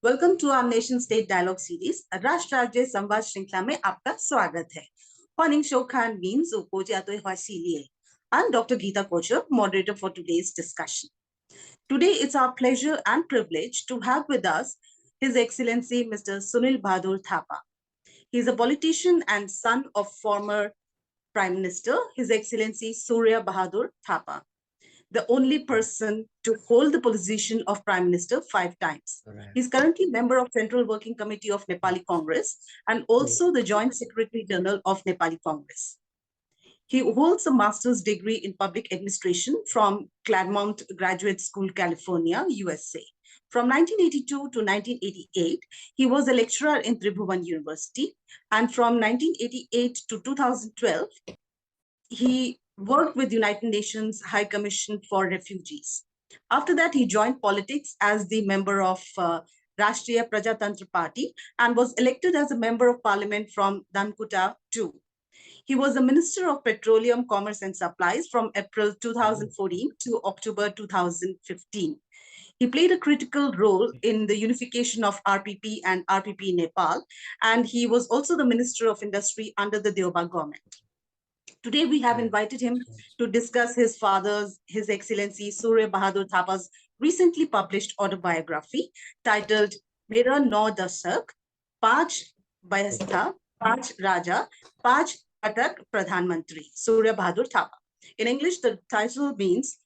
Welcome to our nation state dialogue series Rashtra Samvad श्रृंखला में आपका स्वागत है. 欢迎收看民族国家对话系列. I'm Dr. Geeta Kochar, moderator for today's discussion. Today, it's our pleasure and privilege to have with us His Excellency Mr. Sunil Bahadur Thapa. He's a politician and son of former Prime Minister, His Excellency Surya Bahadur Thapa, the only person to hold the position of Prime Minister 5 times. Right. He's currently member of Central Working Committee of Nepali Congress and also the Joint Secretary General of Nepali Congress. He holds a master's degree in public administration from Claremont Graduate School, California, USA. From 1982 to 1988, he was a lecturer in Tribhuvan University. And from 1988 to 2012, he worked with United Nations High Commission for Refugees. After that, he joined politics as the member of Rashtriya Prajatantra Party and was elected as a member of parliament from Dankuta too. He was the Minister of Petroleum, Commerce and Supplies from April 2014 to October 2015. He played a critical role in the unification of RPP and RPP-Nepal, and he was also the Minister of Industry under the Deuba government. Today, we have invited him to discuss his father's, His Excellency Surya Bahadur Thapa's recently published autobiography titled Mera No Dasak, Paanch Bayastha, Paanch Raja, Paanch Chaptk Pradhan Mantri, Surya Bahadur Thapa. In English, the title means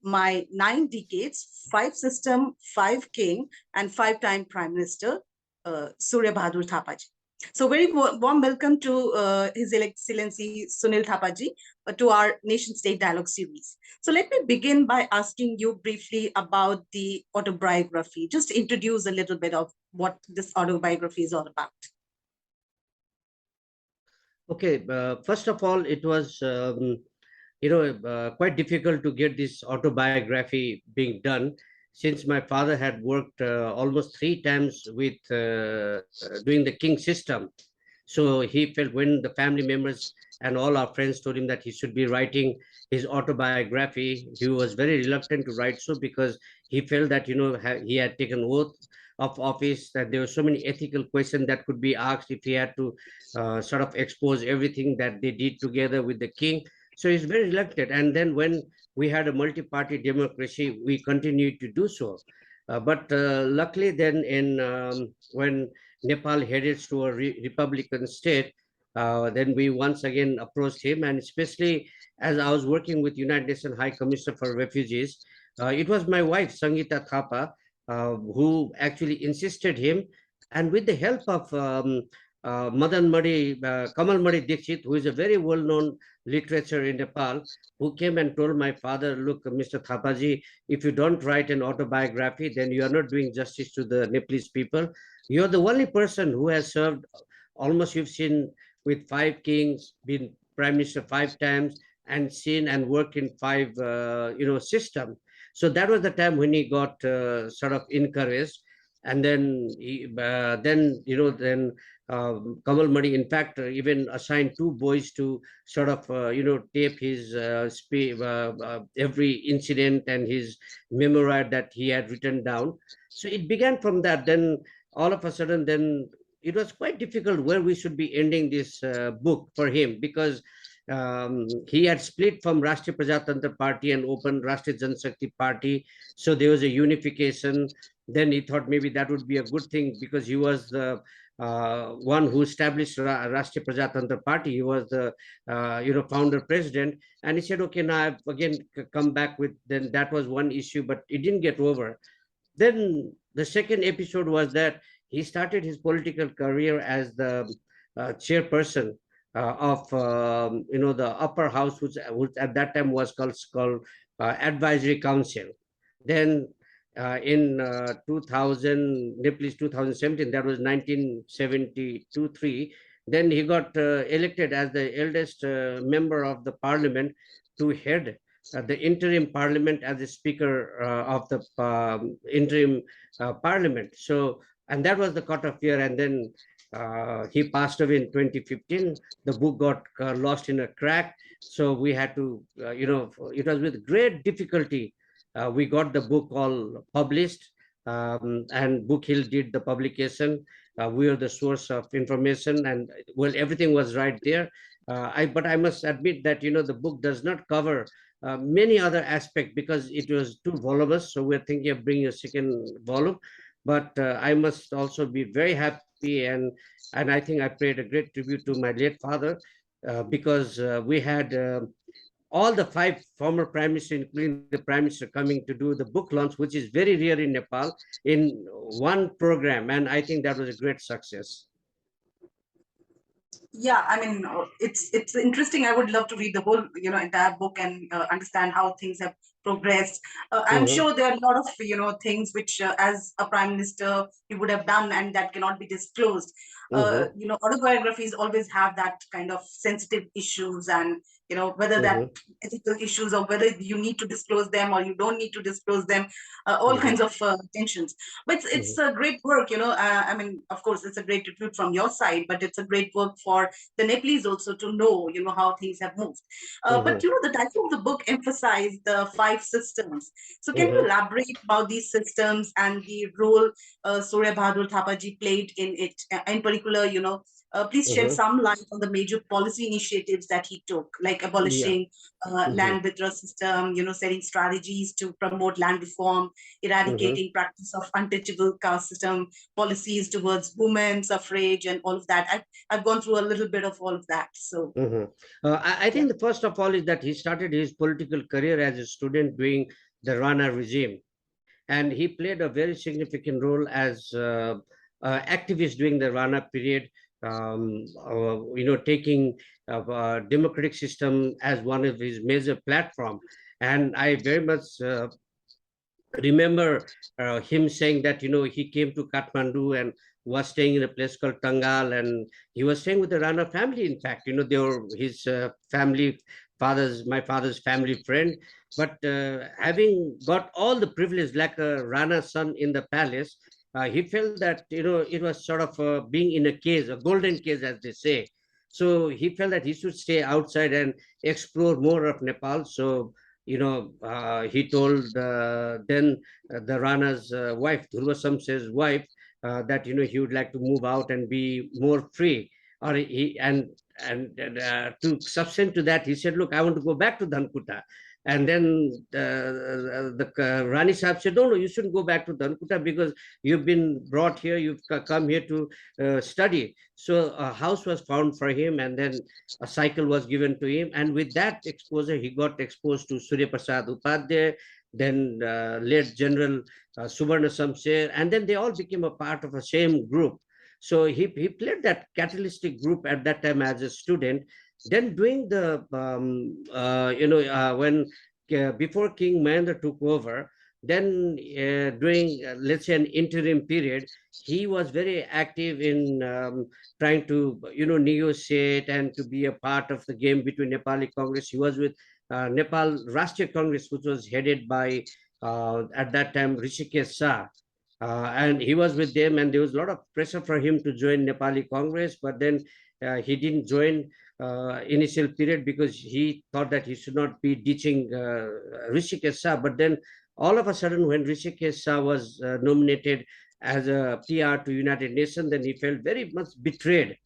My 9 Decades, 5 System, 5 King, and 5-time Prime Minister, Surya Bahadur Thapa Ji. So very warm welcome to His Excellency Sunil Thapa Ji to our Nation State Dialogue series. So let me begin by asking you briefly about the autobiography. Just introduce a little bit of what this autobiography is all about. Okay, first of all, it was quite difficult to get this autobiography being done, since my father had worked almost 3 times with doing the king system. So he felt, when the family members and all our friends told him that he should be writing his autobiography, he was very reluctant to write so, because he felt that, he had taken oath of office, that there were so many ethical questions that could be asked if he had to sort of expose everything that they did together with the king. So he's very reluctant. And then when we had a multi-party democracy, we continued to do so. But luckily then, when Nepal headed to a Republican state, then we once again approached him. And especially as I was working with United Nations High Commissioner for Refugees, it was my wife, Sangeeta Thapa, who actually insisted him. And with the help of Kamal Madi Dixit, who is a very well-known literature in Nepal, who came and told my father, look, Mr. Thapa Ji, if you don't write an autobiography, then you are not doing justice to the Nepalese people. You're the only person who has served, almost you've seen, with 5 kings, been Prime Minister 5 times, and seen and worked in 5, systems. So that was the time when he got sort of encouraged. And then, Kamal Madi, in fact, even assigned 2 boys to sort of, tape his every incident and his memoir that he had written down. So it began from that. Then all of a sudden, then it was quite difficult where we should be ending this book for him, because he had split from Rashtriya Prajatantra Party and opened Rashtriya Janshakti Party. So there was a unification. Then he thought maybe that would be a good thing, because he was the one who established Rashtriya Prajatantra Party. He was the founder president. And he said, okay, now I've again come back with, then that was one issue, but it didn't get over. Then the second episode was that he started his political career as the chairperson of the upper house, which at that time was called Advisory Council. Then in 2017, that was 1972-3, then he got elected as the eldest member of the parliament to head the interim parliament as the speaker of the interim parliament. So, and that was the cut-off year. And then he passed away in 2015. The book got lost in a crack. So we had to, it was with great difficulty we got the book all published. and Book Hill did the publication. We are the source of information, and well, everything was right there. But I must admit that the book does not cover many other aspects because it was too voluminous. So we're thinking of bringing a second volume. But I must also be very happy, and I think I paid a great tribute to my late father because we had all the 5 former prime ministers, including the prime minister, coming to do the book launch, which is very rare in Nepal, in one program, and I think that was a great success. Yeah, I mean, it's interesting. I would love to read the whole, entire book and understand how things have progressed. I'm sure there are a lot of, things which, as a prime minister, you would have done, and that cannot be disclosed. Autobiographies always have that kind of sensitive issues, and whether that ethical issues or whether you need to disclose them or you don't need to disclose them, all kinds of tensions. But it's a great work, I mean, of course, it's a great tribute from your side, but it's a great work for the Nepalese also to know, how things have moved. But, the title of the book emphasized the 5 systems. So can you elaborate about these systems and the role Surya Bahadur Thapa Ji played in it? In particular, please shed some light on the major policy initiatives that he took, like abolishing land withdrawal system, setting strategies to promote land reform, eradicating practice of untouchable caste system, policies towards women suffrage, and all of that. I've gone through a little bit of all of that. So I think the first of all is that he started his political career as a student during the Rana regime, and he played a very significant role as activist during the Rana period, taking democratic system as one of his major platform. And I very much remember him saying that he came to Kathmandu and was staying in a place called Tangal, and he was staying with the Rana family. In fact, they were his my father's family friend. But having got all the privilege like a Rana son in the palace, he felt that it was sort of being in a cage, a golden cage, as they say. So he felt that he should stay outside and explore more of Nepal. So he told then the Rana's wife, Dhruva Samse's wife, that he would like to move out and be more free. Or to subsequent to that, he said, "Look, I want to go back to Dhankuta." And then the Rani Sahib said, "No, you shouldn't go back to Dhankuta because you've been brought here, you've come here to study." So a house was found for him, and then a cycle was given to him. And with that exposure, he got exposed to Surya Prasad Upadhyay, then late General Subarna Samser, and then they all became a part of the same group. So he played that catalytic group at that time as a student. Then during the, when before King Mahendra took over, then during, let's say, an interim period, he was very active in trying to, negotiate and to be a part of the game between Nepali Congress. He was with Nepal Rashtriya Congress, which was headed by, at that time, Rishikesh Shah. And he was with them, and there was a lot of pressure for him to join Nepali Congress, but then he didn't join initial period because he thought that he should not be ditching Rishikesh Shah. But then all of a sudden, when Rishikesh Shah was nominated as a PR to United Nations, then he felt very much betrayed.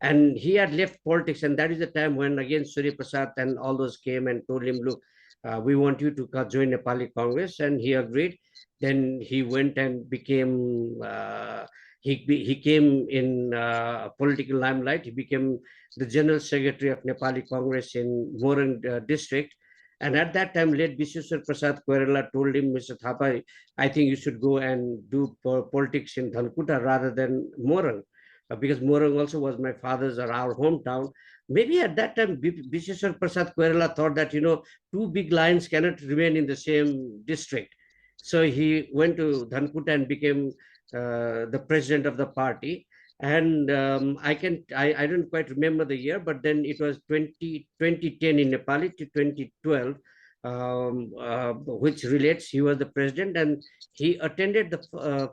And he had left politics, and that is the time when again Surya Prasad and all those came and told him, "Look, we want you to join Nepali Congress," and he agreed. Then he went and became, he came in political limelight. He became the General Secretary of Nepali Congress in Morang district. And at that time, late Vishweshwar Prasad Koirala told him, "Mr. Thapa, I think you should go and do politics in Dhankuta rather than Morang." Because Morang also was my father's or our hometown. Maybe at that time, Vishweshwar Prasad Koirala thought that, two big lions cannot remain in the same district. So he went to Dhankuta and became the president of the party. And I don't quite remember the year, but then it was 2010 in Nepali to 2012, which relates, he was the president, and he attended the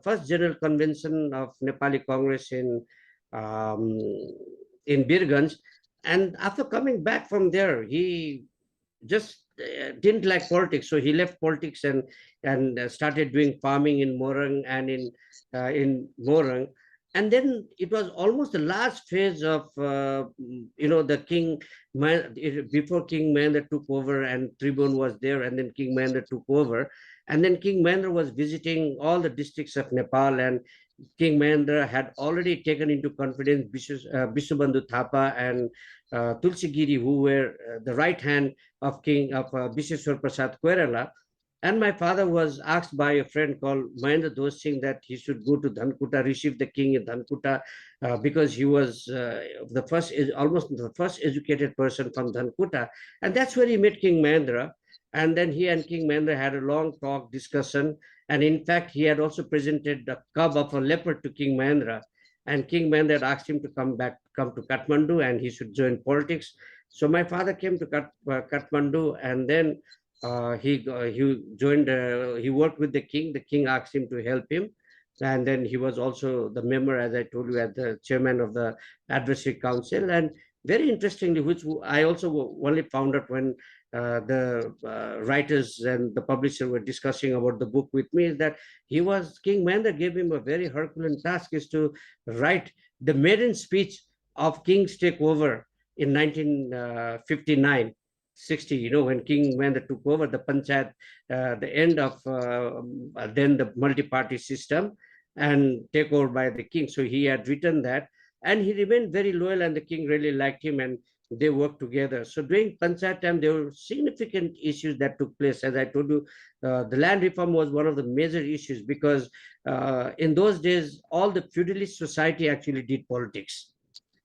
first general convention of Nepali Congress in Birganj. And after coming back from there, he just didn't like politics. So he left politics and started doing farming in Morang and in Morang. And then it was almost the last phase of, the king, before King Mahendra took over and Tribhuvan was there, and then King Mahendra took over. And then King Mahendra was visiting all the districts of Nepal, and King Mahendra had already taken into confidence Bisubandhu Thapa and Tulsi Giri, who were the right hand of Biseswar Prasad Koirala. And my father was asked by a friend called Mahendra Dost Singh that he should go to Dhankuta, receive the king in Dhankuta, because he was almost the first educated person from Dhankuta. And that's where he met King Mahendra. And then he and King Mahendra had a long talk, discussion. And in fact, he had also presented a cub of a leopard to King Mahendra. And King Mahendra had asked him to come to Kathmandu and he should join politics. So my father came to Kathmandu, and then he joined, he worked with the king. The king asked him to help him. And then he was also the member, as I told you, as the chairman of the advisory council. And very interestingly, which I also only found out when the writers and the publisher were discussing about the book with me, is that King Mahendra gave him a very Herculean task, is to write the maiden speech of King's takeover in 1959. 60, when King Mahendra took over the panchayat, the end of then the multi-party system and take over by the king. So he had written that, and he remained very loyal, and the king really liked him, and they worked together. So during panchayat time, there were significant issues that took place. As I told you, the land reform was one of the major issues, because in those days, all the feudalist society actually did politics,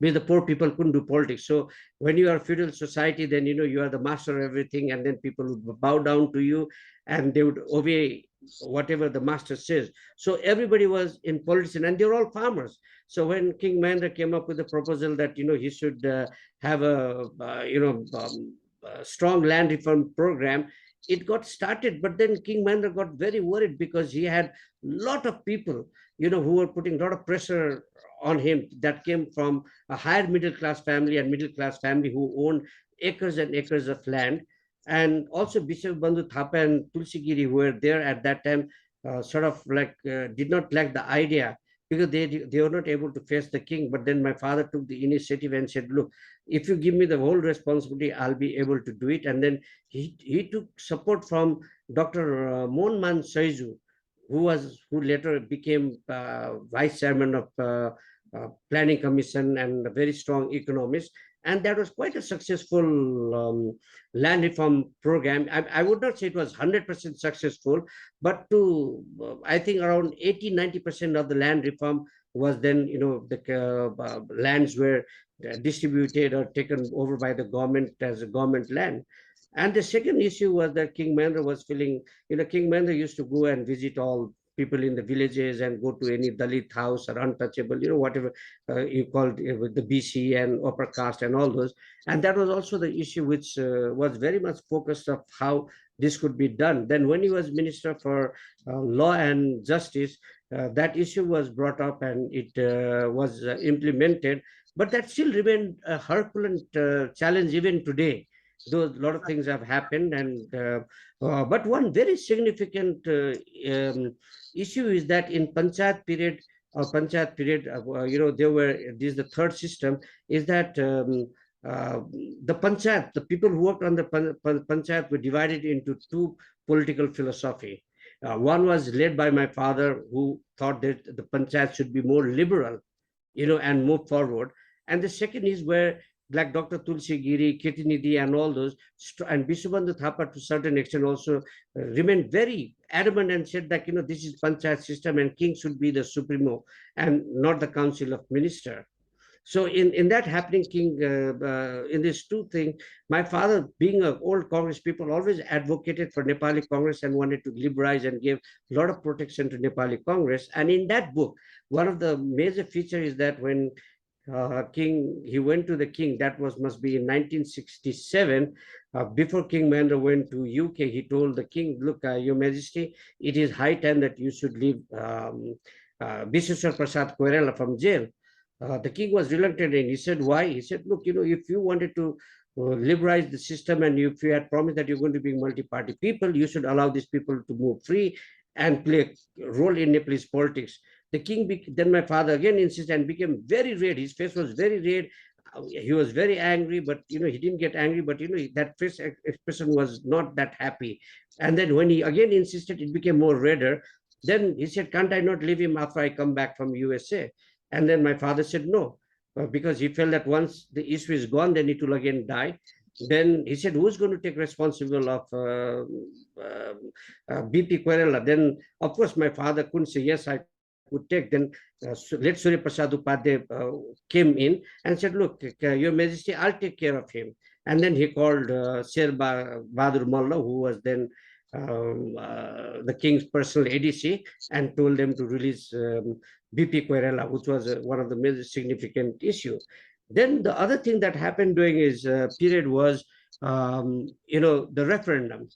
because the poor people couldn't do politics. So when you are a feudal society, then you are the master of everything, and then people would bow down to you and they would obey whatever the master says. So everybody was in politics, and they're all farmers. So when King Mahendra came up with the proposal that he should have a strong land reform program, it got started. But then King Mahendra got very worried, because he had a lot of people who were putting a lot of pressure on him, that came from a higher middle class family and middle class family who owned acres and acres of land. And also Bisubandhu Thapa and Tulsi Giri, who were there at that time, did not like the idea, because they were not able to face the king. But then my father took the initiative and said, look, if you give me the whole responsibility, I'll be able to do it. And then he took support from Dr. Monman Saizu, who later became vice chairman of planning commission and a very strong economist. And that was quite a successful land reform program. I would not say it was 100% successful, but I think around 80-90% of the land reform was then, the lands were distributed or taken over by the government as a government land. And the second issue was that King Mahendra was feeling, King Mahendra used to go and visit all people in the villages and go to any Dalit house or untouchable, whatever you called with the BC and upper caste and all those. And that was also the issue which was very much focused of how this could be done. Then when he was Minister for Law and Justice, that issue was brought up and it was implemented. But that still remained a Herculean challenge even today. Though a lot of things have happened, but one very significant issue is that in panchayat period, there were, this is the third system, is that the panchayat, the people who worked on the panchayat were divided into two political philosophy. One was led by my father, who thought that the panchayat should be more liberal, and move forward. And the second is where, like Dr. Tulsi Giri, Ketinidhi, and all those, and Bisubandhu Thapa to a certain extent also remained very adamant and said that, this is panchayat system and king should be the supremo and not the council of minister. So in that happening, King, in these two things, my father, being an old Congress people, always advocated for Nepali Congress and wanted to liberalize and give a lot of protection to Nepali Congress. And in that book, one of the major features is that when he went to the king, that must be in 1967, before King Mahendra went to UK, he told the king, look, your majesty, it is high time that you should leave Biseswar Prasad Koirala from jail. The king was reluctant, and he said, why? He said, look, if you wanted to liberalize the system, and if you had promised that you're going to be multi-party people, you should allow these people to move free and play a role in Nepalese politics. The king, then my father again insisted and became very red. His face was very red. He was very angry, but he didn't get angry, but that face expression was not that happy. And then when he again insisted, it became more redder. Then he said, can't I not leave him after I come back from USA? And then my father said no, because he felt that once the issue is gone, then it will again die. Then he said, who's going to take responsible of BP Querela? Then, of course, my father couldn't say, yes, I would take. Then let Surya Bahadur came in and said, look, Your Majesty, I'll take care of him. And then he called Surya Bahadur Malla, who was then the king's personal ADC, and told them to release BP Querela, which was one of the major significant issues. Then the other thing that happened during his period was, the referendum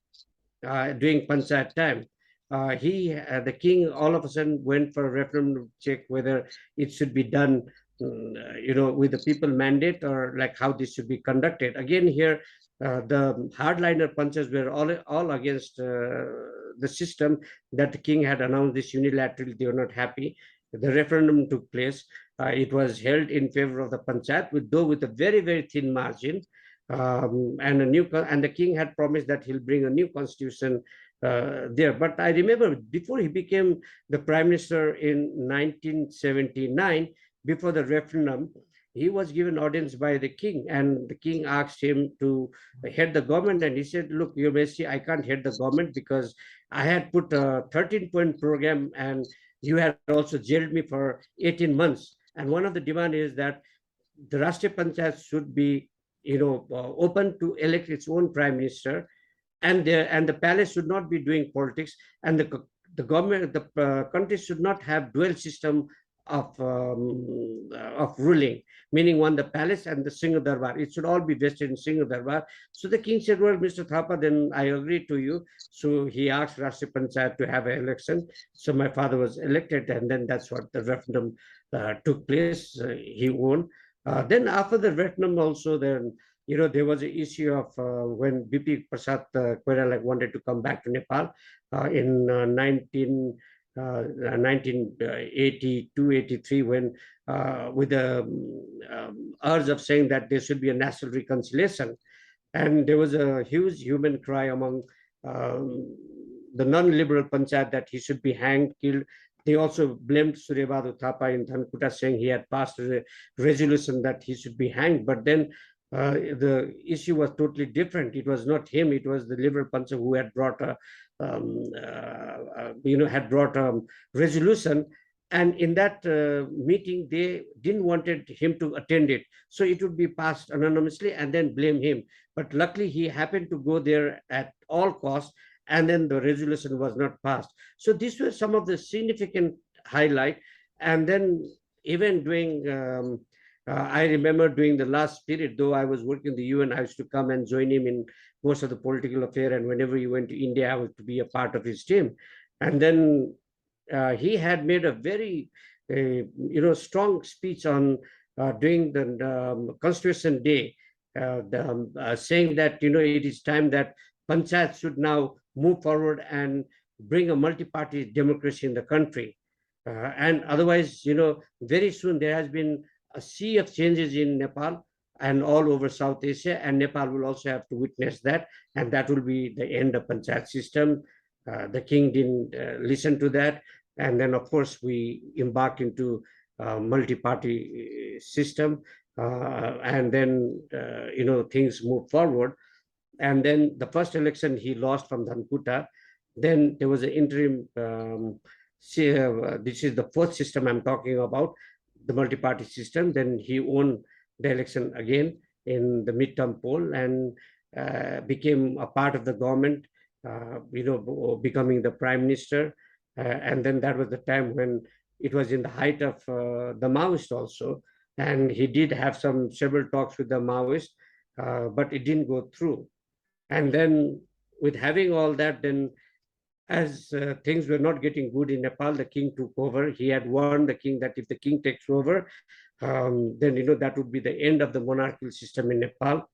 during Panchayat time. The king all of a sudden went for a referendum to check whether it should be done, with the people mandate, or like how this should be conducted. Again, here, the hardliner punchers were all against the system that the king had announced this unilaterally. They were not happy. The referendum took place. It was held in favor of the Panchayat, though with a very, very thin margin. And the king had promised that he'll bring a new constitution there. But I remember before he became the prime minister in 1979, before the referendum, he was given audience by the king, and the king asked him to head the government. And he said, look, Your Majesty, I can't head the government because I had put a 13-point program, and you had also jailed me for 18 months. And one of the demand is that the Rashtriya Panchayat should be, open to elect its own prime minister, and the palace should not be doing politics, and the government, the country should not have dual system of ruling, meaning one the palace and the Singh Darbar. It should all be vested in Singh Darbar. So the king said, well, Mr. Thapa, then I agree to you. So he asked Rashtriya Panchayat to have an election. So my father was elected, and then that's what the referendum took place. He won. Then after the referendum also, then there was an issue of when BP Prasad Querela wanted to come back to Nepal in 1982-83, when with the urge of saying that there should be a national reconciliation. And there was a huge human cry among the non-liberal Panchayat that he should be hanged, killed. They also blamed Surya Bahadur Thapa in Dhankuta, saying he had passed a resolution that he should be hanged. But then the issue was totally different. It was not him; it was the liberal Panchayat who had brought a resolution. And in that meeting, they didn't wanted him to attend it, so it would be passed anonymously and then blame him. But luckily, he happened to go there at all costs, and then the resolution was not passed. So these were some of the significant highlight. And then even during, I remember during the last period, though I was working in the UN, I used to come and join him in most of the political affair. And whenever he went to India, I was to be a part of his team. And then he had made a very, strong speech on during the Constitution Day, saying that, it is time that Panchayat should now move forward and bring a multi-party democracy in the country. And otherwise, very soon there has been a sea of changes in Nepal and all over South Asia, and Nepal will also have to witness that, and that will be the end of Panchayat system. The king didn't listen to that, and then of course we embarked into multi-party system, and then things moved forward. And then the first election he lost from Dhankuta. Then there was an interim. This is the fourth system I'm talking about, the multi-party system. Then he won the election again in the midterm poll and became a part of the government, becoming the prime minister. And then that was the time when it was in the height of the Maoists also. And he did have several talks with the Maoists, but it didn't go through. And then with having all that, then as things were not getting good in Nepal, the king took over. He had warned the king that if the king takes over, then that would be the end of the monarchical system in Nepal.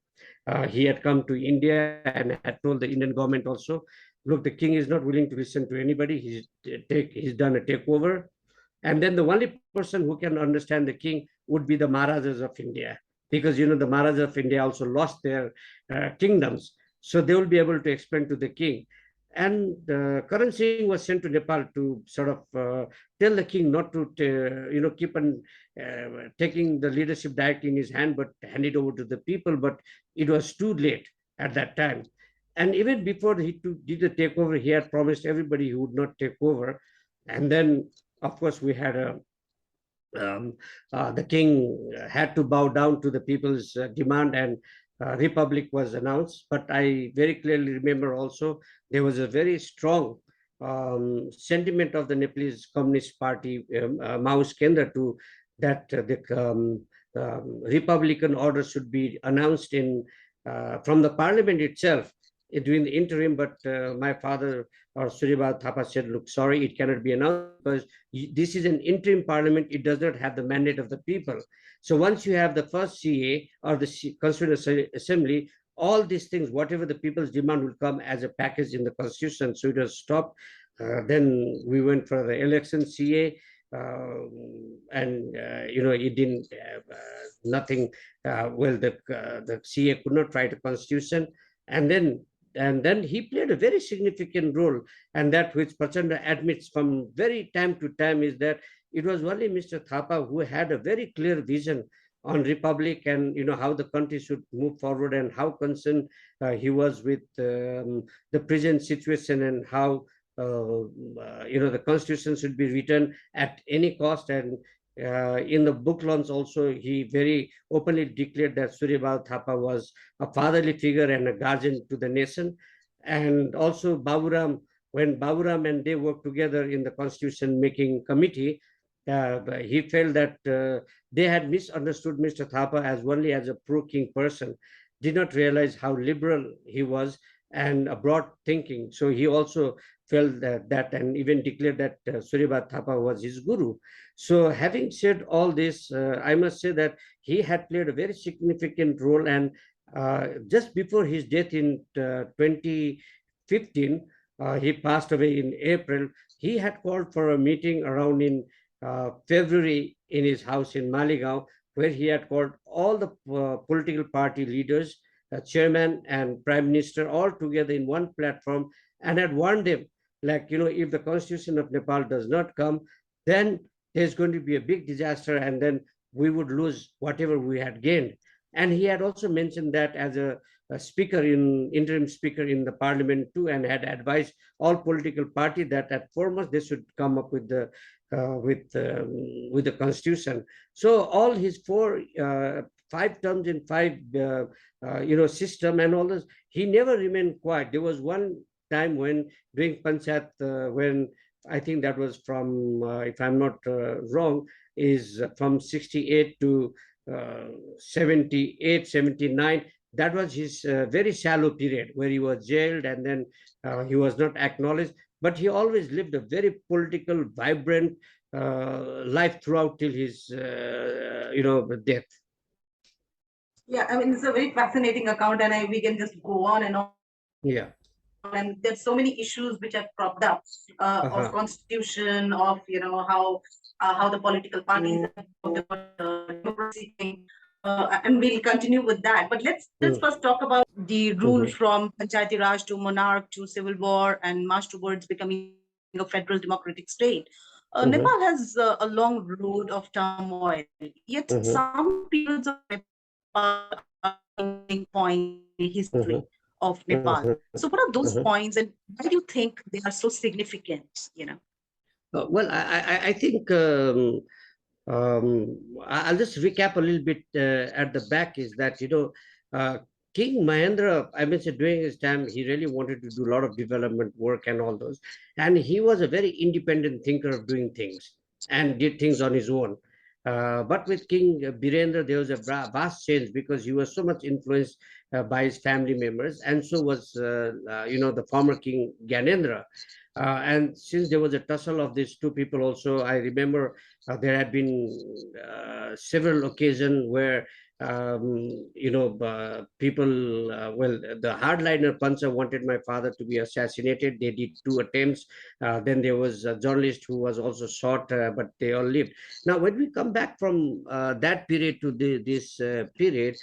He had come to India and had told the Indian government also, look, the king is not willing to listen to anybody. He's done a takeover. And then the only person who can understand the king would be the Maharajas of India, because, you know, the Maharajas of India also lost their kingdoms. So they will be able to explain to the king. And Karan Singh was sent to Nepal to sort of tell the king not to, keep on taking the leadership directly in his hand, but hand it over to the people. But it was too late at that time. And even before he did the takeover, he had promised everybody he would not take over. And then, of course, we had the king had to bow down to the people's demand, and republic was announced. But I very clearly remember also there was a very strong sentiment of the Nepalese Communist Party, Maoist Kendra, to that the republican order should be announced in from the parliament itself during the interim. But my father, or Surya Bahadur Thapa, said, look, sorry, it cannot be announced because this is an interim parliament. It does not have the mandate of the people. So once you have the first CA or the Constituent Assembly, all these things, whatever the people's demand, will come as a package in the constitution. So it was stopped. Then we went for the election CA, and it didn't nothing. Well, the CA could not write a constitution, and then he played a very significant role. And that which Prachanda admits from very time to time is that it was only Mr. Thapa who had a very clear vision on republic, and how the country should move forward, and how concerned he was with the present situation, and how the constitution should be written at any cost. And in the book launch also, he very openly declared that Surya Bahadur Thapa was a fatherly figure and a guardian to the nation. And also Baburam, when Baburam and they worked together in the constitution making committee, he felt that they had misunderstood Mr. Thapa as only as a pro-king person, did not realize how liberal he was and a broad thinking. So he also felt that and even declared that Surya Bahadur Thapa was his guru. So having said all this, I must say that he had played a very significant role. And just before his death in 2015, he passed away in April. He had called for a meeting around in February in his house in Maligaon, where he had called all the political party leaders, chairman and prime minister, all together in one platform, and had warned them, like, if the constitution of Nepal does not come, then there's going to be a big disaster, and then we would lose whatever we had gained. And he had also mentioned that as a interim speaker in the parliament too, and had advised all political party that at foremost they should come up with the constitution. So all his 5 terms in 5 system and all this, he never remained quiet. There was one time when during Panchayat, when I think that was from, if I'm not wrong, is from 68 to 78, 79. That was his very shallow period where he was jailed, and then he was not acknowledged. But he always lived a very political, vibrant life throughout till his, death. Yeah, I mean, it's a very fascinating account, and we can just go on and on. Yeah. And there's so many issues which have cropped up of constitution, of how the political parties, of the democracy thing, and we'll continue with that. But let's first talk about the rule from Panchayati Raj to monarch to civil war and march towards becoming a federal democratic state. Nepal has a long road of turmoil, yet some periods of Nepal are turning point in history of Nepal. So what are those points, and why do you think they are so significant? Well, I think I'll just recap a little bit at the back, is that King Mahendra, I mean, during his time, he really wanted to do a lot of development work and all those, and he was a very independent thinker of doing things and did things on his own. But with King Birendra, there was a vast change, because he was so much influenced by his family members, and so was the former King Gyanendra. And since there was a tussle of these two people also, I remember there had been several occasions where people, well, the hardliner Pancha wanted my father to be assassinated. They did 2 attempts. Then there was a journalist who was also shot, but they all lived. Now, when we come back from that period to this period,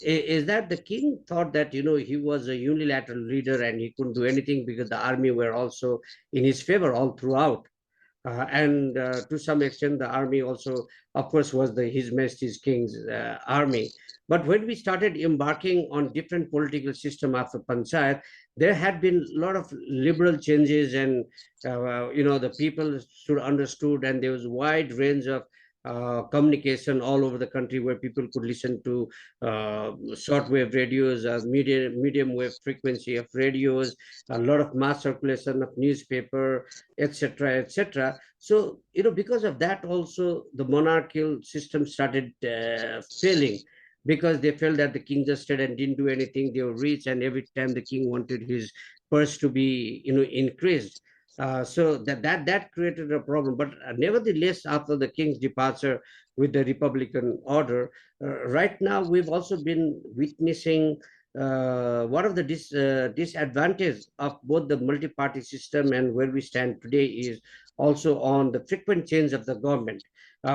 is that the king thought that, he was a unilateral leader and he couldn't do anything because the army were also in his favor all throughout. And to some extent, the army also, of course, was His Majesty's King's army. But when we started embarking on different political system after Panchayat, there had been a lot of liberal changes, and the people stood understood, and there was a wide range of communication all over the country where people could listen to shortwave radios, medium wave frequency of radios, a lot of mass circulation of newspaper, etc., etc. So, because of that also, the monarchical system started failing, because they felt that the king just stayed and didn't do anything. They were rich, and every time the king wanted his purse to be, increased. So that created a problem. But nevertheless, after the king's departure with the Republican order, right now we've also been witnessing one of the disadvantages of both the multi-party system and where we stand today is also on the frequent change of the government,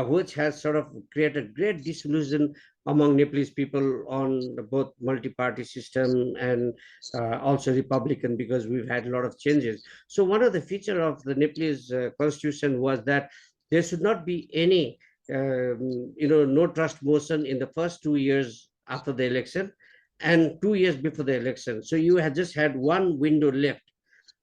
which has sort of created great disillusion among Nepalese people on both multi-party system and also Republican, because we've had a lot of changes. So one of the features of the Nepalese constitution was that there should not be any, no trust motion in the first 2 years after the election and 2 years before the election. So you had just had one window left.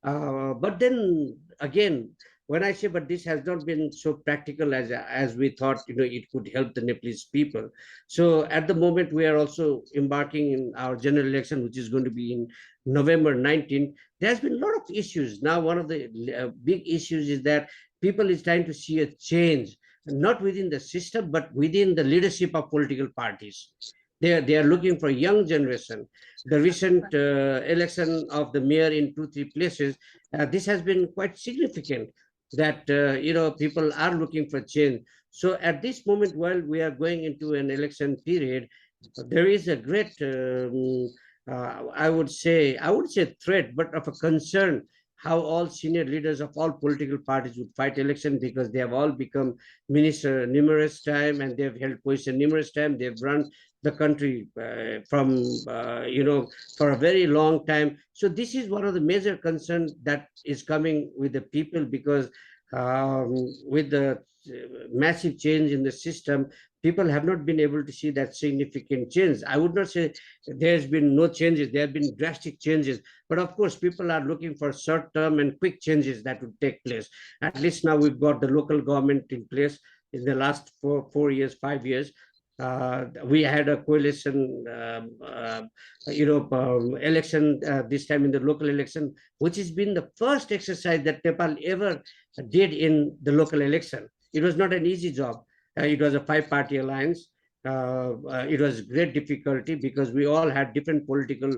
But then again, when I say, but this has not been so practical as we thought, it could help the Nepalese people. So at the moment, we are also embarking in our general election, which is going to be in November 19. There's been a lot of issues. Now, one of the big issues is that people is trying to see a change, not within the system, but within the leadership of political parties. They are looking for a young generation. The recent election of the mayor in 2-3 places, this has been quite significant, that people are looking for change. So at this moment, while we are going into an election period, there is a great I would say threat, but of a concern, how all senior leaders of all political parties would fight election, because they have all become minister numerous time, and they've held position numerous time. They've run the country from for a very long time. So this is one of the major concerns that is coming with the people, because with the massive change in the system, people have not been able to see that significant change. I would not say there's been no changes. There have been drastic changes. But of course, people are looking for short-term and quick changes that would take place. At least now we've got the local government in place in the last 4 years, 5 years. We had a coalition, election this time in the local election, which has been the first exercise that Nepal ever did in the local election. It was not an easy job. It was a 5-party alliance. It was great difficulty because we all had different political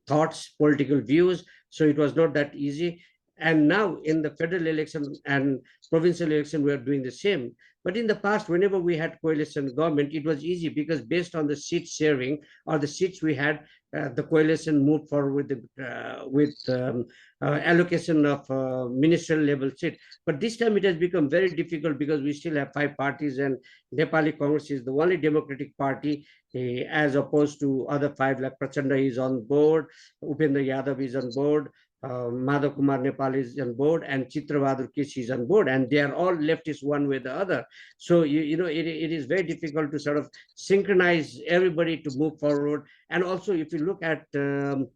thoughts, political views. So it was not that easy. And now in the federal election and provincial election, we are doing the same. But in the past, whenever we had coalition government, it was easy because based on the seat sharing or the seats we had, the coalition moved forward with allocation of ministerial level seat. But this time it has become very difficult because we still have 5 parties, and Nepali Congress is the only democratic party as opposed to other 5, like Prachanda is on board, Upendra Yadav is on board, Madhav Kumar Nepal is on board, and Chitra Bahadur Keshi is on board, and they are all leftists one way or the other. So it is very difficult to sort of synchronize everybody to move forward. And also, if you look at the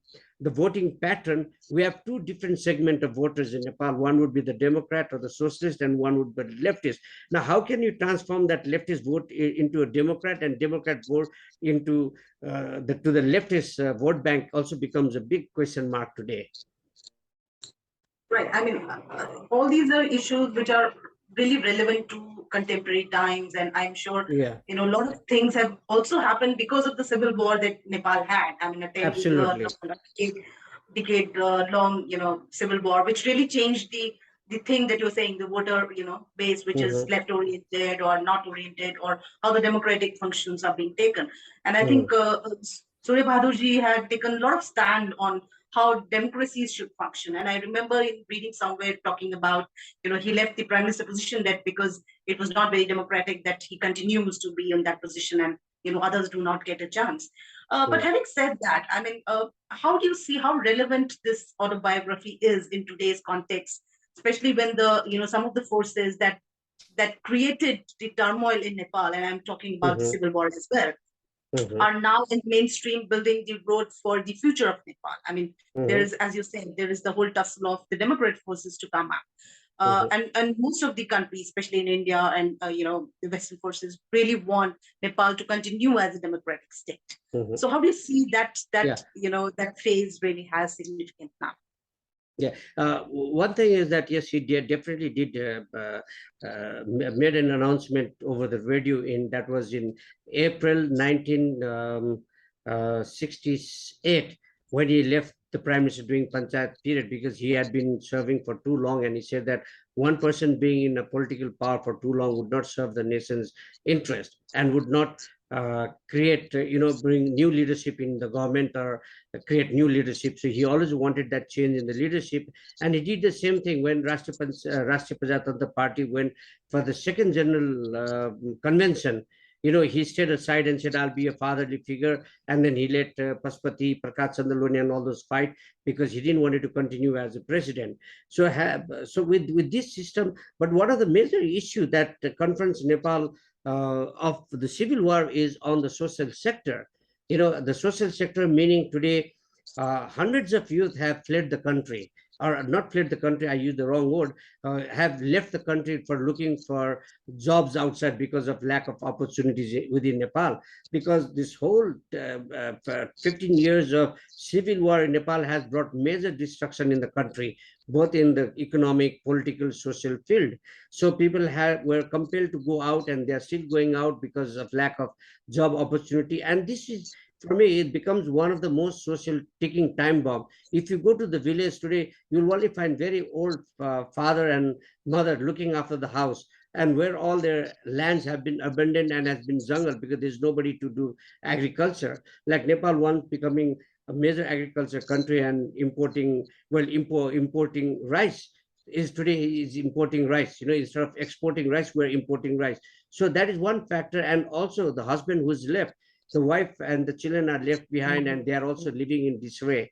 voting pattern, we have 2 different segments of voters in Nepal. One would be the Democrat or the Socialist, and one would be the leftist. Now, how can you transform that leftist vote into a Democrat, and Democrat vote into the leftist vote bank also becomes a big question mark today. Right. I mean, all these are issues which are really relevant to contemporary times, and I'm sure a lot of things have also happened because of the civil war that Nepal had. I mean, a 10-year, decade-long, civil war, which really changed the the thing that you're saying, the voter, base, which is left oriented or not oriented, or how the democratic functions are being taken. And I think Surya Bahadur Ji had taken a lot of stand on how democracies should function. And I remember in reading somewhere talking about, he left the prime minister position that because it was not very democratic, that he continues to be in that position, and others do not get a chance. But having said that, I mean, how do you see how relevant this autobiography is in today's context, especially when some of the forces that created the turmoil in Nepal, and I'm talking about the civil war as well, are now in mainstream building the road for the future of Nepal. I mean, there is, as you said, there is the whole tussle of the democratic forces to come up. And most of the countries, especially in India and the Western forces, really want Nepal to continue as a democratic state. So how do you see that that phase really has significance now? Yeah, one thing is that yes, he definitely did made an announcement over the radio that was in April 1968 when he left the prime minister during Panchayat period, because he had been serving for too long, and he said that one person being in a political power for too long would not serve the nation's interest and would not create, bring new leadership in the government or create new leadership. So he always wanted that change in the leadership. And he did the same thing when Rashtriya Prajatantra Party went for the second general convention. He stayed aside and said, I'll be a fatherly figure. And then he let Paspati, Prakash Chandaloni and all those fight because he didn't want to continue as a president. So with this system, but one of the major issues that confronts Nepal of the civil war is on the social sector. The social sector, meaning today, hundreds of youth have fled the country, or not fled the country, I used the wrong word, have left the country for looking for jobs outside because of lack of opportunities within Nepal. Because this whole 15 years of civil war in Nepal has brought major destruction in the country, both in the economic, political, social field. So people were compelled to go out, and they're still going out because of lack of job opportunity. And this is, for me, it becomes one of the most social ticking time bomb. If you go to the village today, you'll only find very old father and mother looking after the house, and where all their lands have been abandoned and has been jungle because there's nobody to do agriculture. Like Nepal once becoming a major agriculture country and importing rice, is today is importing rice. Instead of exporting rice, we're importing rice. So that is one factor. And also the husband who's left, the wife and the children are left behind, and they are also living in disarray.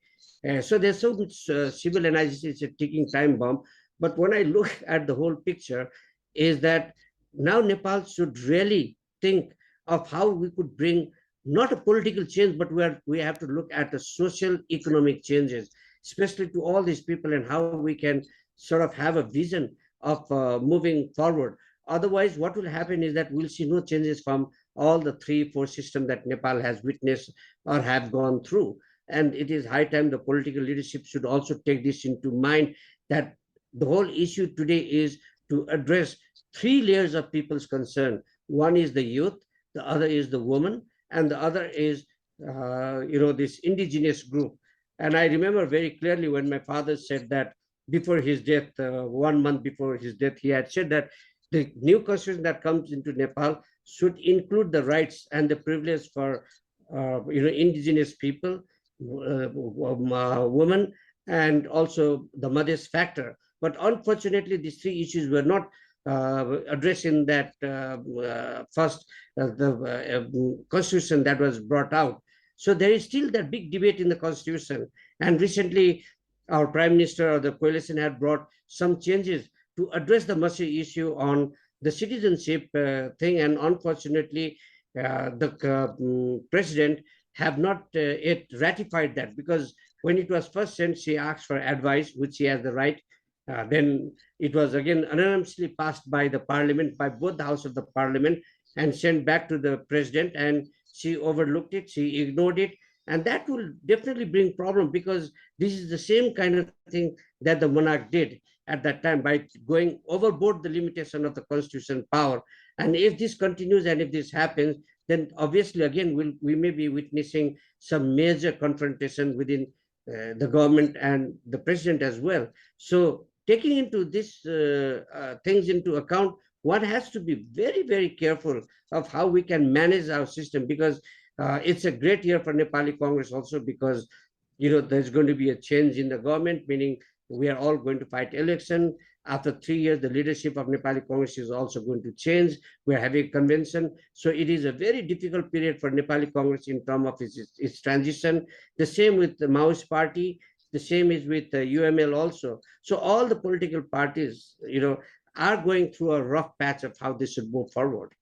So there's so much civil analysis, it's a ticking time bomb. But when I look at the whole picture, is that now Nepal should really think of how we could bring not a political change, but we have to look at the social economic changes, especially to all these people, and how we can sort of have a vision of moving forward. Otherwise, what will happen is that we'll see no changes from all the 3-4 systems that Nepal has witnessed or have gone through. And it is high time the political leadership should also take this into mind, that the whole issue today is to address 3 layers of people's concern. One is the youth, the other is the woman, and the other is, this indigenous group. And I remember very clearly when my father said that before his death, 1 month before his death, he had said that the new constitution that comes into Nepal should include the rights and the privilege for indigenous people, women, and also the Madhesi factor. But unfortunately, these 3 issues were not addressed in that first constitution that was brought out. So there is still that big debate in the constitution. And recently, our prime minister or the coalition had brought some changes to address the messy issue on the citizenship thing. And unfortunately, the president have not yet ratified that, because when it was first sent, she asked for advice, which she has the right. Then it was again unanimously passed by the parliament, by both the house of the parliament, and sent back to the president, and she overlooked it, she ignored it. And that will definitely bring problem, because this is the same kind of thing that the monarch did at that time by going overboard the limitation of the constitution power. And if this continues and if this happens, then obviously again we may be witnessing some major confrontation within the government and the president as well. So taking into this things into account, one has to be very, very careful of how we can manage our system, because it's a great year for Nepali Congress also, because there's going to be a change in the government, meaning we are all going to fight election. After 3 years, the leadership of Nepali Congress is also going to change. We're having a convention. So it is a very difficult period for Nepali Congress in terms of its transition. The same with the Maoist Party. The same is with the UML also. So all the political parties, are going through a rough patch of how they should move forward.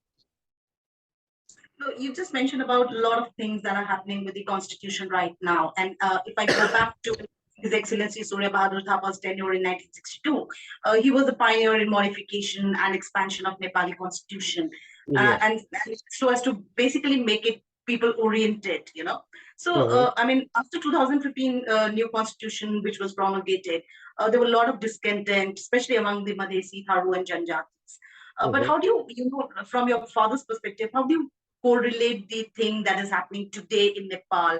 So you just mentioned about a lot of things that are happening with the constitution right now. And if I go back to His Excellency Surya Bahadur Thapa's tenure in 1962, he was a pioneer in modification and expansion of Nepali constitution, Yes. and so as to basically make it people-oriented, So, I mean, after 2015 new constitution, which was promulgated, there were a lot of discontent, especially among the Madhesi, Tharu, and Janjatis. But how do you, from your father's perspective, how do you correlate the thing that is happening today in Nepal?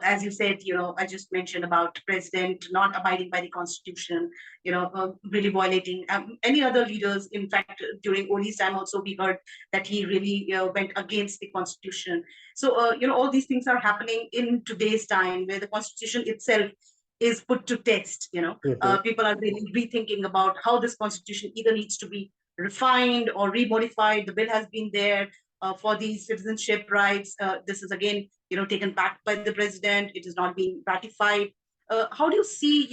As you said, I just mentioned about president not abiding by the constitution, really violating any other leaders. In fact, during Oli's time also, we heard that he really went against the constitution. So, all these things are happening in today's time where the constitution itself is put to test. People are really rethinking about how this constitution either needs to be refined or remodified. The bill has been there for the citizenship rights. This is again, taken back by the president. It is not being ratified. How do you see,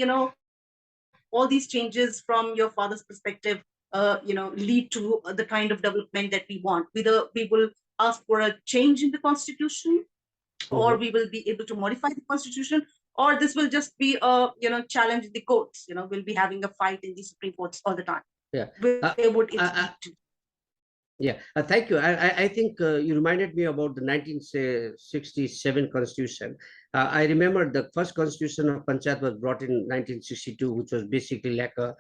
all these changes from your father's perspective, lead to the kind of development that we want? Whether we will ask for a change in the constitution, or we will be able to modify the constitution, or this will just be a, challenge the courts. We'll be having a fight in the Supreme Courts all the time. Yeah. Where would it lead to? Yeah, thank you. I think you reminded me about the 1967 constitution. I remember the first constitution of Panchayat was brought in 1962, which was basically like a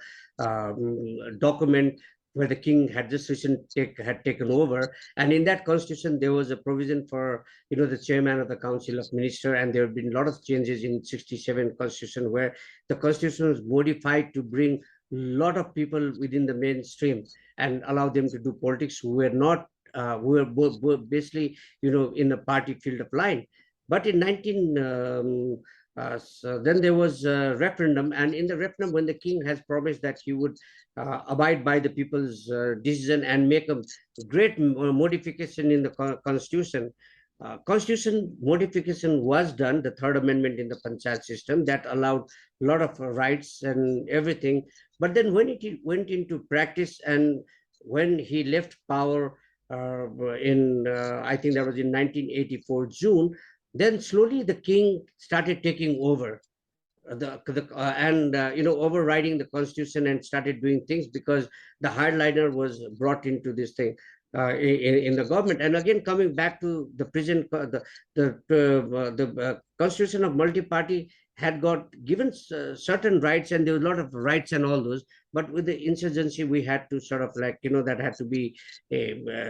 document where the king had just recently had taken over. And in that constitution, there was a provision for, the chairman of the Council of Ministers, and there have been a lot of changes in 67 constitution where the constitution was modified to bring a lot of people within the mainstream and allow them to do politics who were not, who were basically, in the party field of line. But in so then there was a referendum, and in the referendum, when the king has promised that he would abide by the people's decision and make a great modification in the constitution, constitution modification was done, the third amendment in the Panchayat system that allowed a lot of rights and everything. But then when it went into practice and when he left power in, I think that was in 1984 June, then slowly the king started taking over overriding the constitution and started doing things because the hardliner was brought into this thing in the government. And again, coming back to the present, the constitution of multi-party had got given certain rights, and there was a lot of rights and all those, but with the insurgency we had to sort of like, that had to be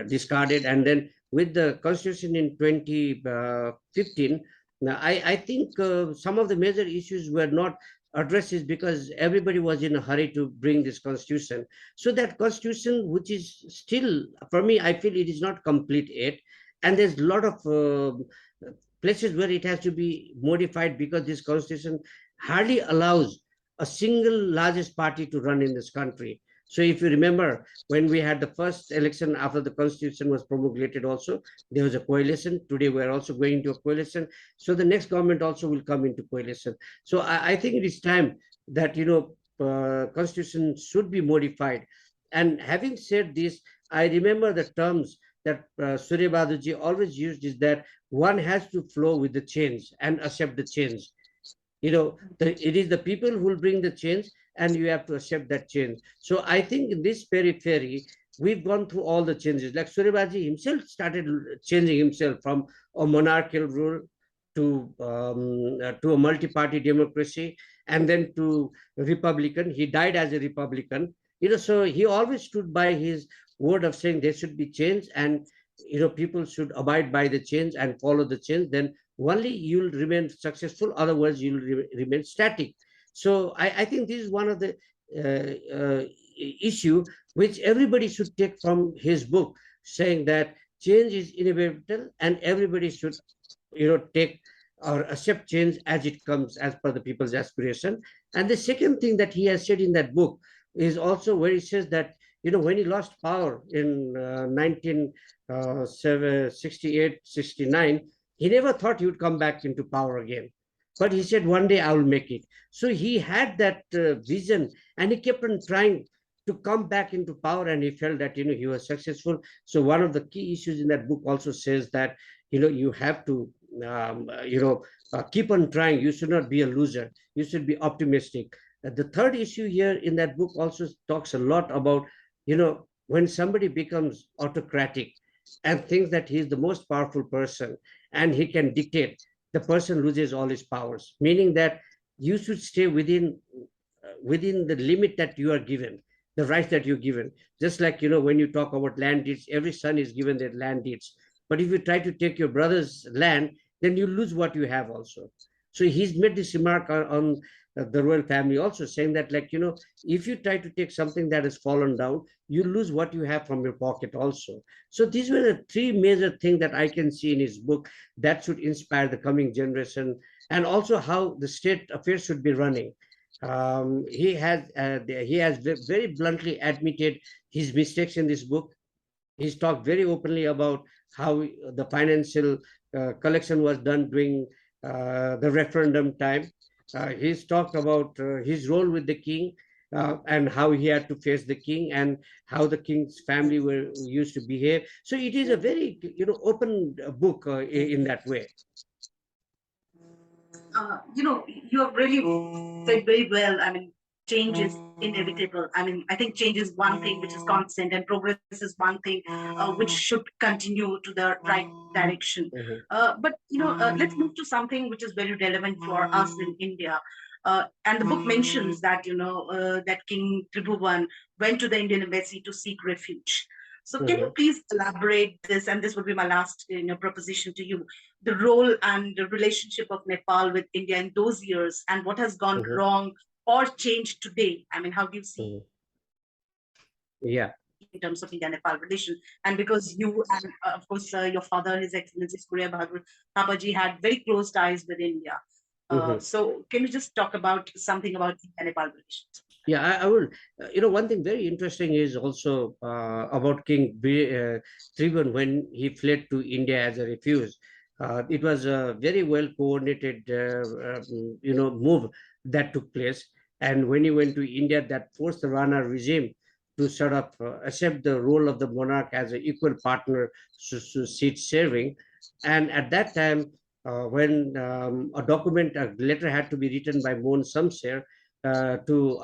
discarded. And then with the constitution in 2015, now I think some of the major issues were not addressed is because everybody was in a hurry to bring this constitution. So that constitution, which is still, for me, I feel it is not complete yet, and there's a lot of places where it has to be modified because this constitution hardly allows a single largest party to run in this country. So if you remember, when we had the first election after the constitution was promulgated also, there was a coalition. Today we're also going to a coalition. So the next government also will come into coalition. So I think it is time that, constitution should be modified. And having said this, I remember the terms that Surya Bahadur Ji always used is that one has to flow with the change and accept the change. It is the people who will bring the change, and you have to accept that change. So I think in this periphery, we've gone through all the changes. Like Surya Bahadur Ji himself started changing himself from a monarchical rule to a multi-party democracy, and then to Republican. He died as a Republican. So he always stood by his word of saying there should be change, and people should abide by the change and follow the change. Then only you'll remain successful, otherwise you'll remain static. So I think this is one of the issue which everybody should take from his book, saying that change is inevitable and everybody should, take or accept change as it comes as per the people's aspiration. And the second thing that he has said in that book is also where he says that, when he lost power in 1968, 69, he never thought he would come back into power again. But he said, one day I will make it. So he had that vision, and he kept on trying to come back into power, and he felt that, he was successful. So one of the key issues in that book also says that, you have to, keep on trying. You should not be a loser. You should be optimistic. The third issue here in that book also talks a lot about, when somebody becomes autocratic and thinks that he's the most powerful person and he can dictate, the person loses all his powers, meaning that you should stay within the limit that you are given, the rights that you're given. Just like, when you talk about land deeds, every son is given their land deeds. But if you try to take your brother's land, then you lose what you have also. So he's made this remark on the royal family also, saying that, like, if you try to take something that has fallen down, you lose what you have from your pocket also. So these were the three major things that I can see in his book that should inspire the coming generation, and also how the state affairs should be running. He has very bluntly admitted his mistakes in this book. He's talked very openly about how the financial collection was done during the referendum time. He's talked about his role with the king, and how he had to face the king, and how the king's family were used to behave. So it is a very, open book in that way. You have really said very well. I mean, change is inevitable. I mean, I think change is one thing which is constant, and progress is one thing which should continue to the right direction. But let's move to something which is very relevant for us in India. And the book mentions that that King Tribhuvan went to the Indian embassy to seek refuge. So can you please elaborate this? And this would be my last proposition to you: the role and the relationship of Nepal with India in those years, and what has gone wrong or changed today. I mean, how do you see? Yeah. In terms of India-Nepal relation, and because you and of course your father, His Excellency Surya Bahadur Thapa Ji, had very close ties with India. So can you just talk about something about India-Nepal relations? Yeah, I will. One thing very interesting is also about King Tribhuvan when he fled to India as a refugee. It was a very well coordinated, move that took place. And when he went to India, that forced the Rana regime to sort of accept the role of the monarch as an equal partner to seat serving. And at that time, when a letter had to be written by Mohan Shamsher, to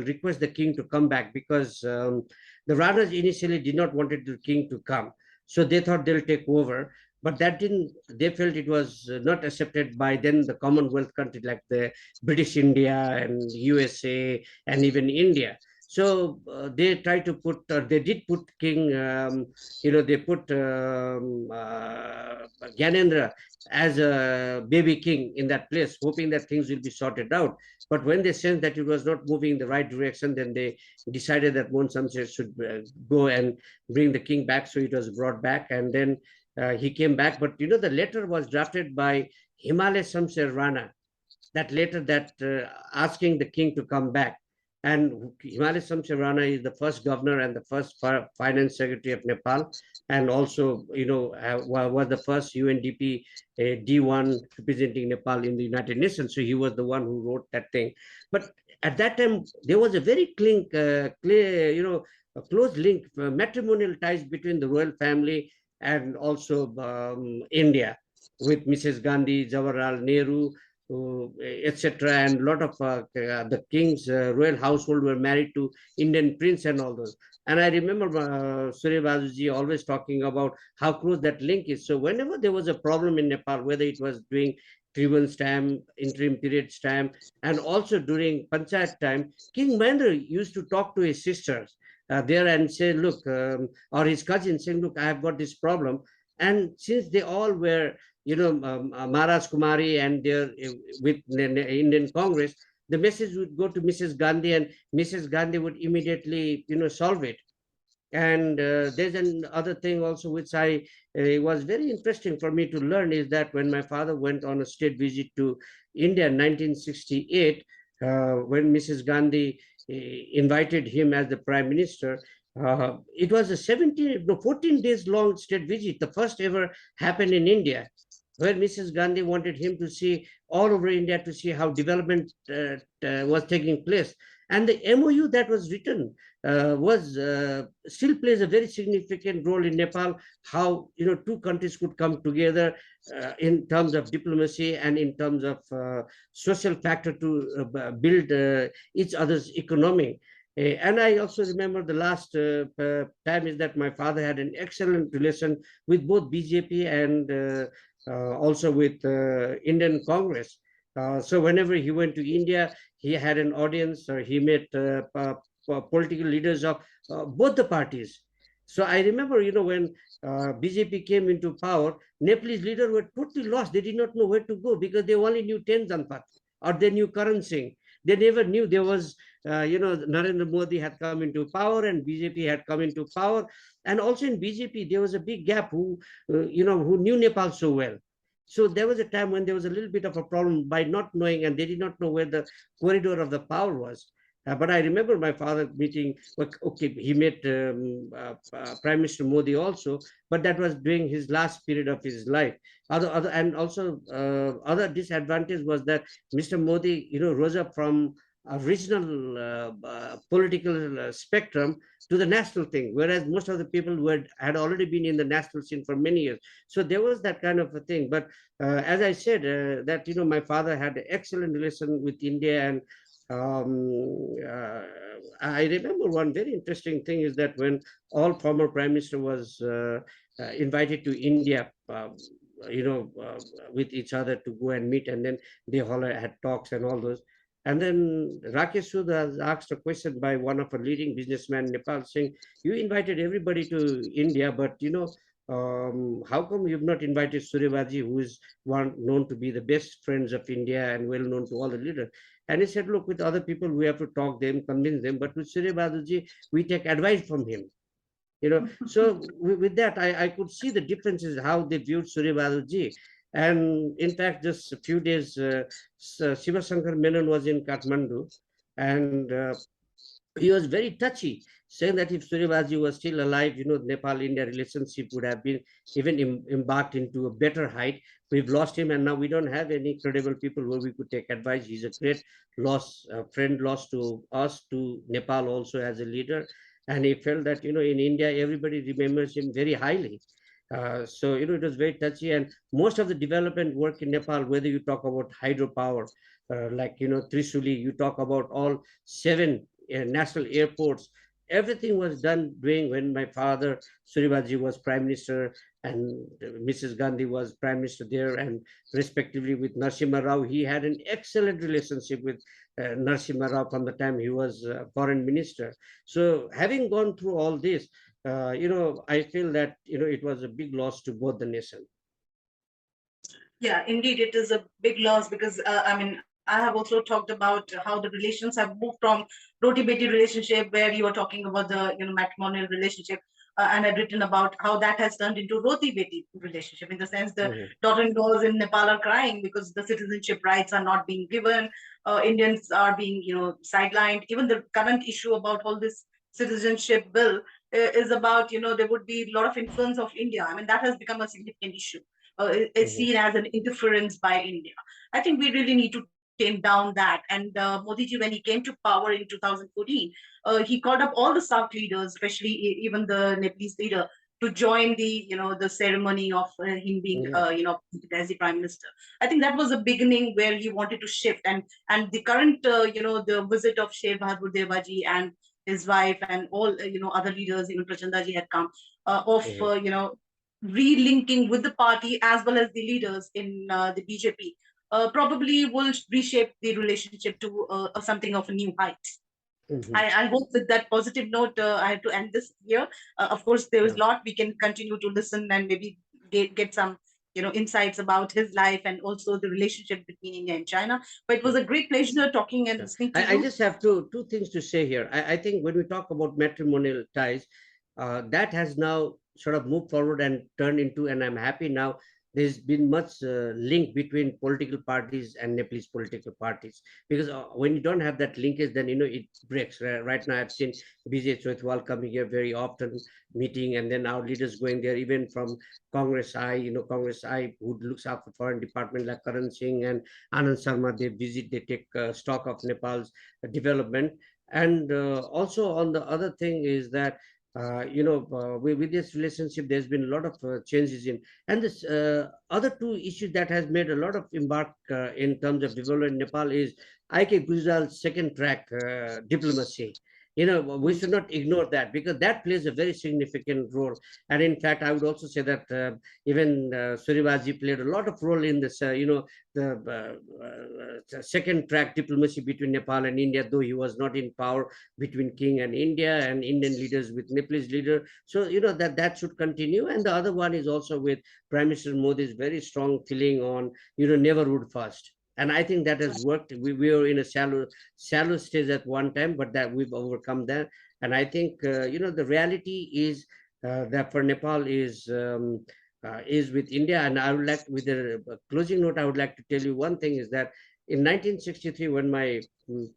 request the king to come back, because the Ranas initially did not wanted the king to come, so they thought they'll take over, but they felt it was not accepted by then the Commonwealth country like the British India and USA and even India. So they tried to they did put King, they put Gyanendra as a baby king in that place, hoping that things will be sorted out. But when they sensed that it was not moving in the right direction, then they decided that Mohan Shamsher should go and bring the king back. So it was brought back, and then he came back. But the letter was drafted by Himalaya Shamsher Rana, that letter that asking the king to come back. And Himalaya Shamsher Rana is the first governor and the first finance secretary of Nepal, and also was the first UNDP D1 representing Nepal in the United Nations. So he was the one who wrote that thing. But at that time there was a very clear, a close link, matrimonial ties between the royal family and also India, with Mrs. Gandhi, Jawaharlal Nehru, etc. And a lot of the king's royal household were married to Indian prince and all those. And I remember Surya Bahadur Ji always talking about how close that link is. So whenever there was a problem in Nepal, whether it was during Tribhuvan's time, interim period's time, and also during Panchayat time, King Mahendra used to talk to his sisters there and say, look, or his cousin saying, look, I have got this problem. And since they all were Maharaj Kumari and their with the Indian Congress, the message would go to Mrs. Gandhi, and Mrs. Gandhi would immediately, solve it. And there's another thing also which was very interesting for me to learn, is that when my father went on a state visit to India in 1968, when Mrs. Gandhi invited him as the Prime Minister, it was a 14 days long state visit, the first ever happened in India, where Mrs. Gandhi wanted him to see all over India, to see how development was taking place. And the MOU that was written still plays a very significant role in Nepal, how two countries could come together in terms of diplomacy and in terms of social factor to build each other's economy. And I also remember the last time is that my father had an excellent relation with both BJP and also with Indian Congress. So whenever he went to India, he had an audience, or he met political leaders of both the parties. So I remember, when BJP came into power, Nepalese leaders were totally lost. They did not know where to go, because they only knew Ten Janpat, or they knew Karan Singh. They never knew there was, Narendra Modi had come into power and BJP had come into power. And also in BJP, there was a big gap who knew Nepal so well. So there was a time when there was a little bit of a problem by not knowing, and they did not know where the corridor of the power was. But I remember my father meeting, okay, he met Prime Minister Modi also, but that was during his last period of his life. Other disadvantage was that Mr. Modi, rose up from a regional political spectrum to the national thing, whereas most of the people had already been in the national scene for many years. So there was that kind of a thing. But as I said, that my father had an excellent relation with India, and I remember one very interesting thing is that when all former Prime Minister was invited to India, with each other to go and meet, and then they all had talks and all those. And then Rakesh Sood was asked a question by one of a leading businessman in Nepal, saying, you invited everybody to India, but how come you've not invited Surya Bahadur, who is known to be the best friends of India and well known to all the leaders? And he said, look, with other people, we have to talk them, convince them, but with Surya Bahadur Ji, we take advice from him. So with that, I could see the differences, how they viewed Surya Bahadur Ji. And in fact, just a few days, Shiva Shankar Menon was in Kathmandu, and he was very touchy, saying that if Surya Bahadur Ji was still alive, Nepal-India relationship would have been even embarked into a better height. We've lost him, and now we don't have any credible people where we could take advice. He's a great loss, friend lost to us, to Nepal also as a leader. And he felt that, in India, everybody remembers him very highly. So, it was very touchy. And most of the development work in Nepal, whether you talk about hydropower, like, Trisuli, you talk about all 7 national airports, everything was done during when my father, Surya Bahadur Ji, was Prime Minister, and Mrs. Gandhi was Prime Minister there, and respectively with Narasimha Rao. He had an excellent relationship with Narasimha Rao from the time he was Foreign Minister. So having gone through all this, I feel that, it was a big loss to both the nation. Yeah, indeed, it is a big loss, because I have also talked about how the relations have moved from Roti-Beti relationship, where you were talking about the matrimonial relationship, and I'd written about how that has turned into Roti-Beti relationship, in the sense the daughter-in-laws in Nepal are crying because the citizenship rights are not being given. Indians are being sidelined. Even the current issue about all this citizenship bill is about there would be a lot of influence of India. I mean, that has become a significant issue. Is seen as an interference by India. I think we really need to tame down that. And Modi ji, when he came to power in 2014, he called up all the South leaders, especially even the Nepalese leader, to join the ceremony of him being as the Prime Minister. I think that was a beginning where he wanted to shift, and the current the visit of Surya Bahadur Thapa Ji and his wife and all other leaders, even Prachanda ji had come relinking with the party as well as the leaders in the BJP, probably will reshape the relationship to something of a new height. I hope with that positive note, I have to end this here. Of course, there is a lot we can continue to listen and maybe get some insights about his life and also the relationship between India and China. But it was a great pleasure talking and listening to you. I just have two things to say here. I think when we talk about matrimonial ties, that has now sort of moved forward and turned into, and I'm happy now, there's been much link between political parties and Nepalese political parties, because when you don't have that linkage, then it breaks. Right now I've seen BJ Choitwal coming here very often, meeting, and then our leaders going there, even from Congress I, who looks after foreign department, like Karan Singh and Anand Sharma, they visit, they take stock of Nepal's development. And also on the other thing is that with this relationship, there's been a lot of changes in, and this other two issues that has made a lot of embark in terms of development in Nepal is I.K. Gujral's second track diplomacy. We should not ignore that, because that plays a very significant role. And in fact, I would also say that even Surya Bahadur Ji played a lot of role in this, the second track diplomacy between Nepal and India, though he was not in power, between King and India and Indian leaders with Nepalese leader. So, that should continue. And the other one is also with Prime Minister Modi's very strong feeling on, neighborhood first. And I think that has worked. We were in a shallow stage at one time, but that we've overcome that. And I think, the reality is that for Nepal is with India. And I would like, with a closing note, I would like to tell you one thing is that in 1963, when my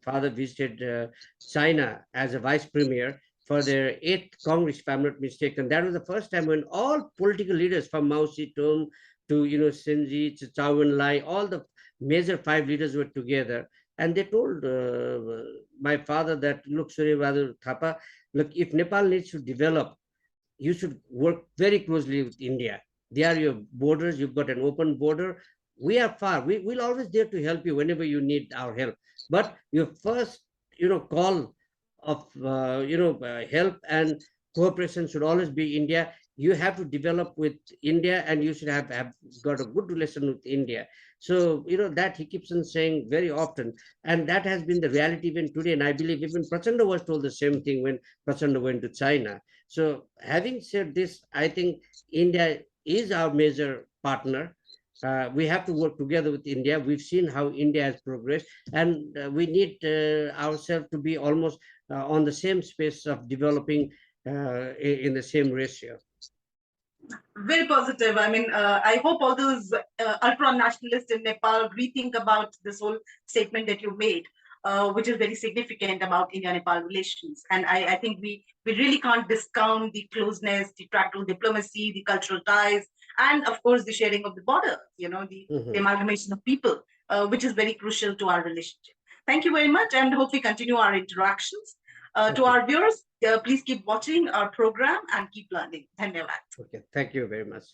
father visited China as a vice premier for their 8th Congress, if I'm not mistaken, that was the first time when all political leaders from Mao Zedong to, Senji, to Chao Enlai, all the major 5 leaders were together, and they told my father that, look, Surya Bahadur Thapa, look, if Nepal needs to develop, you should work very closely with India. They are your borders. You've got an open border. We are far. We'll always there to help you whenever you need our help. But your first, call of, help and cooperation should always be India. You have to develop with India, and you should have got a good relation with India. So, that he keeps on saying very often, and that has been the reality even today. And I believe even Prachanda was told the same thing when Prachanda went to China. So, having said this, I think India is our major partner. We have to work together with India. We've seen how India has progressed, and we need ourselves to be almost on the same space of developing in the same ratio. Very positive. I mean, I hope all those ultra-nationalists in Nepal rethink about this whole statement that you made, which is very significant about India-Nepal relations. And I think we really can't discount the closeness, the tractable diplomacy, the cultural ties, and of course, the sharing of the border, the amalgamation of people, which is very crucial to our relationship. Thank you very much, and hope we continue our interactions. To our viewers, please keep watching our program and keep learning. Dhanyavad. Okay, thank you very much.